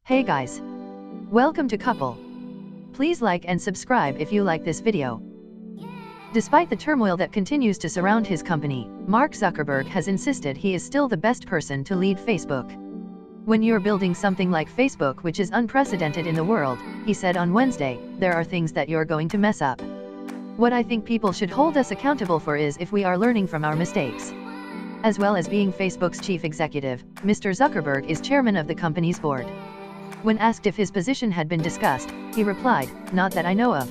Hey guys! Welcome to Couple. Please like and subscribe if you like this video. Despite the turmoil that continues to surround his company, Mark Zuckerberg has insisted he is still the best person to lead Facebook. When you're building something like Facebook, which is unprecedented in the world, he said on Wednesday, there are things that you're going to mess up. What I think people should hold us accountable for is if we are learning from our mistakes. As well as being Facebook's chief executive, Mr. Zuckerberg is chairman of the company's board. When asked if his position had been discussed, he replied, "Not that I know of."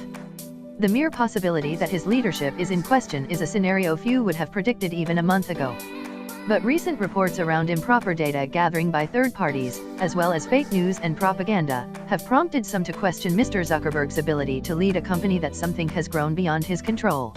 The mere possibility that his leadership is in question is a scenario few would have predicted even a month ago. But recent reports around improper data gathering by third parties, as well as fake news and propaganda, have prompted some to question Mr. Zuckerberg's ability to lead a company that something has grown beyond his control.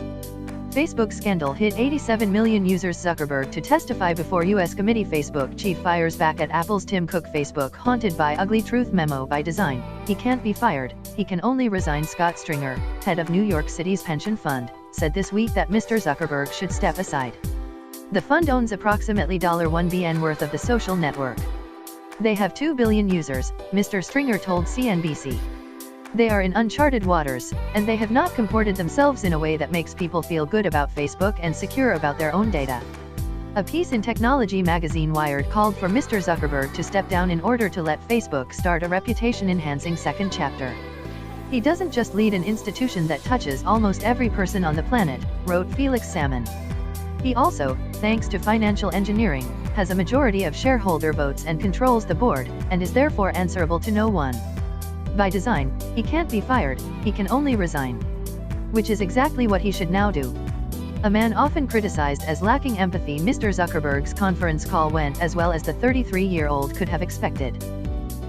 Facebook scandal hit 87 million users. Zuckerberg to testify before U.S. committee. Facebook chief fires back at Apple's Tim Cook. Facebook haunted by ugly truth memo by design. He can't be fired, he can only resign. Scott Stringer, head of New York City's pension fund, said this week that Mr. Zuckerberg should step aside. The fund owns approximately $1 billion worth of the social network. They have 2 billion users, Mr. Stringer told CNBC. They are in uncharted waters, and they have not comported themselves in a way that makes people feel good about Facebook and secure about their own data. A piece in technology magazine Wired called for Mr. Zuckerberg to step down in order to let Facebook start a reputation-enhancing second chapter. He doesn't just lead an institution that touches almost every person on the planet, wrote Felix Salmon. He also, thanks to financial engineering, has a majority of shareholder votes and controls the board, and is therefore answerable to no one. By design, he can't be fired, he can only resign. Which is exactly what he should now do. A man often criticized as lacking empathy, Mr. Zuckerberg's conference call went as well as the 33-year-old could have expected.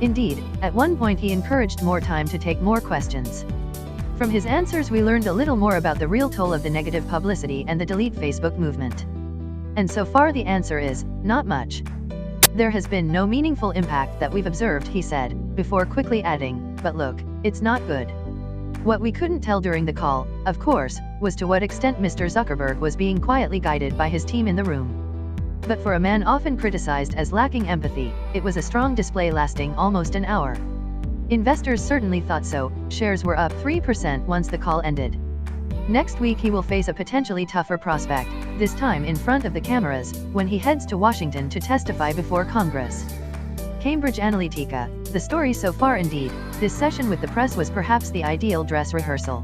Indeed, at one point he encouraged more time to take more questions. From his answers we learned a little more about the real toll of the negative publicity and the delete Facebook movement. And so far the answer is, not much. There has been no meaningful impact that we've observed, he said, before quickly adding, but look, it's not good. What we couldn't tell during the call, of course, was to what extent Mr. Zuckerberg was being quietly guided by his team in the room. But for a man often criticized as lacking empathy, it was a strong display lasting almost an hour. Investors certainly thought so. Shares were up 3% once the call ended. Next week he will face a potentially tougher prospect, this time in front of the cameras, when he heads to Washington to testify before Congress. Cambridge Analytica, the story so far. Indeed, this session with the press was perhaps the ideal dress rehearsal.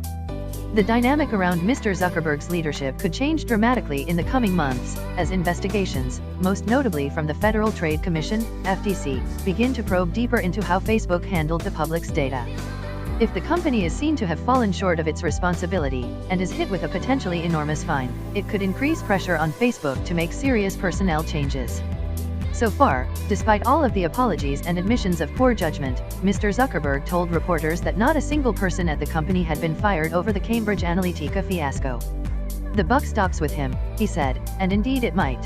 The dynamic around Mr. Zuckerberg's leadership could change dramatically in the coming months, as investigations, most notably from the Federal Trade Commission, FTC, begin to probe deeper into how Facebook handled the public's data. If the company is seen to have fallen short of its responsibility, and is hit with a potentially enormous fine, it could increase pressure on Facebook to make serious personnel changes. So far, despite all of the apologies and admissions of poor judgment, Mr. Zuckerberg told reporters that not a single person at the company had been fired over the Cambridge Analytica fiasco. "The buck stops with him," he said, and indeed it might.